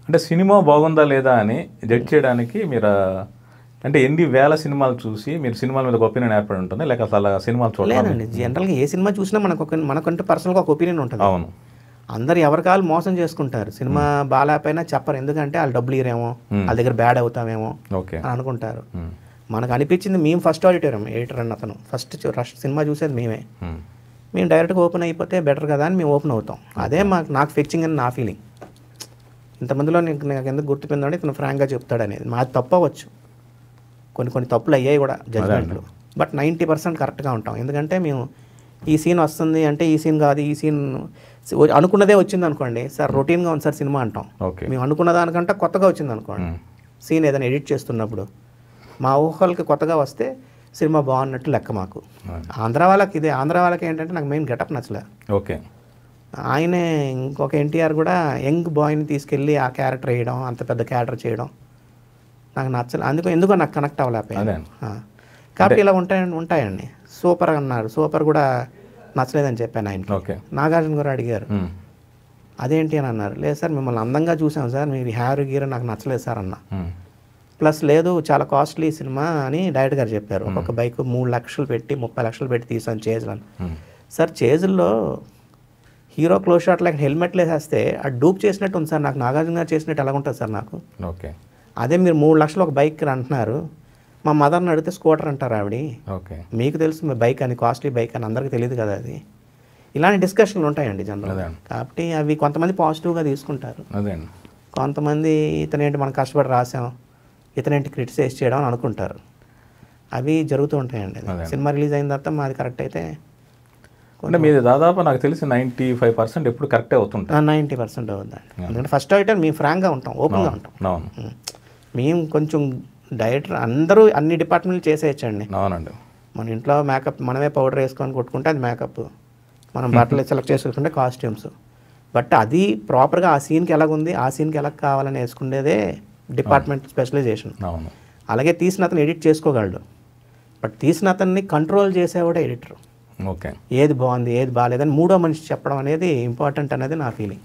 అంటే సినిమా బాగుందా లేదా అని జడ్జ్ చేయడానికి మీరు అంటే ఎన్ని వేల సినిమాలు చూసి మీరు సినిమాల మీద ఒక ఒపీనియన్ ఏర్పడి ఉంటుంది, లేక అసలు సినిమాలు చూడాలి? లేదండి, జనరల్గా ఏ సినిమా చూసినా మనకంటే పర్సనల్గా ఒక ఒపీనియన్ ఉంటుంది. అవును. అందరు ఎవరికాలు మోసం చేసుకుంటారు, సినిమా బాగాలేకపోయినా చెప్పరు, ఎందుకంటే వాళ్ళు డబ్బులు ఇరేమో, వాళ్ళ దగ్గర బ్యాడ్ అవుతామేమో అని అనుకుంటారు. మనకు అనిపించింది, మేము ఫస్ట్ ఎడిటర్ అని అతను ఫస్ట్ సినిమా చూసేది మేమే. మేము డైరెక్ట్గా ఓపెన్ అయిపోతే బెటర్ కదా అని మేము ఓపెన్ అవుతాం. అదే నాకు ఫెచ్చింగ్ అని నా ఫీలింగ్. ఇంతమందిలో నాకు ఎందుకు గుర్తుపోయిందంటే ఇతను ఫ్రాంక్గా చెప్తాడు అనేది. మాది తప్పు అవ్వచ్చు, కొన్ని తప్పులు అయ్యాయి కూడా జడ్జ్మెంట్లు, బట్ 90% కరెక్ట్గా ఉంటాం. ఎందుకంటే మేము ఈ సీన్ వస్తుంది అంటే ఈ సీన్ కాదు, ఈ సీన్ అనుకున్నదే వచ్చింది అనుకోండి సార్, రొటీన్గా ఉంది సార్ సినిమా అంటాం. మేము అనుకున్న దానికంటే కొత్తగా వచ్చింది అనుకోండి, సీన్ ఏదైనా ఎడిట్ చేస్తున్నప్పుడు మా ఊహలకి కొత్తగా వస్తే సినిమా బాగున్నట్టు లెక్క మాకు. ఆంధ్ర వాళ్ళకి ఏంటంటే నాకు మెయిన్ గెటప్ నచ్చలే. ఓకే. ఆయనే ఇంకొక ఎన్టీఆర్ కూడా యంగ్ బాయ్ని తీసుకెళ్ళి ఆ క్యారెక్టర్ వేయడం, అంత పెద్ద క్యారెక్టర్ చేయడం నాకు నచ్చలేదు. ఎందుకో నాకు కనెక్ట్ అవ్వలేకపోయాను. కాబట్టి ఇలా ఉంటాయండి. సూపర్ అన్నారు, సూపర్ కూడా నచ్చలేదని చెప్పాను ఆయనకి. నాగార్జున గారు అడిగారు అదేంటి అని అన్నారు. లేదు సార్ మిమ్మల్ని అందంగా చూసాం సార్, మీరు హ్యార్ గీర్ నాకు నచ్చలేదు సార్ అన్న. ప్లస్ లేదు చాలా కాస్ట్లీ సినిమా అని డైరెక్టర్ గారు చెప్పారు. ఒక్కొక్క బైక్ 3 లక్షలు పెట్టి 30 లక్షలు పెట్టి తీసాను చేజ్లను. సార్ చేజుల్లో హీరో క్లోజ్ షాట్ లైక్ హెల్మెట్లు వేసేస్తే అది డూప్ చేసినట్టు ఉంది సార్, నాకు నాగార్జున గారు చేసినట్టు ఎలా ఉంటుంది సార్ నాకు. అదే మీరు 3 లక్షలు ఒక బైక్ అంటున్నారు, మా మదర్ని అడిగితే స్కూటర్ అంటారు ఆవిడ. మీకు తెలుసు మీ బైక్ అని, కాస్ట్లీ బైక్ అని, అందరికీ తెలియదు కదా అది. ఇలాంటి డిస్కషన్లు ఉంటాయండి జనరల్గా. కాబట్టి అవి కొంతమంది పాజిటివ్గా తీసుకుంటారు, కొంతమంది ఇతనేంటి మనం కష్టపడి రాసాం, ఇతనేంటి క్రిటిసైజ్ చేయడం అని అనుకుంటారు. అవి జరుగుతూ ఉంటాయండి. సినిమా రిలీజ్ అయిన తర్వాత మాది కరెక్ట్ అయితే అంటే మీది దాదాపు నాకు తెలిసి 95% ఎప్పుడు కరెక్టే అవుతుంటాయి. 90% అవుతుందండి. ఎందుకంటే ఫస్ట్ అయితే మేము ఫ్రాంక్గా ఉంటాం, ఓపెన్గా ఉంటాం. మేము కొంచెం డైరెక్టర్ అందరూ అన్ని డిపార్ట్మెంట్లు చేసేయచ్చండి. అవునండి. మన ఇంట్లో మేకప్ మనమే పౌడర్ వేసుకొని కొట్టుకుంటే అది మేకప్, మనం బట్టలు సెలెక్ట్ చేసుకుంటే కాస్ట్యూమ్స్. బట్ అది ప్రాపర్గా ఆ సీన్కి ఎలాగుంది, ఆ సీన్కి ఎలా కావాలని వేసుకునేదే డిపార్ట్మెంట్ స్పెషలైజేషన్. అలాగే తీసిన అతను ఎడిట్ చేసుకోగలడు, బట్ తీసిన అతన్ని కంట్రోల్ చేసేవాడే ఎడిటర్. ఏది బాగుంది ఏది బాగాలేదని మూడో మనిషి చెప్పడం అనేది ఇంపార్టెంట్ అనేది నా ఫీలింగ్.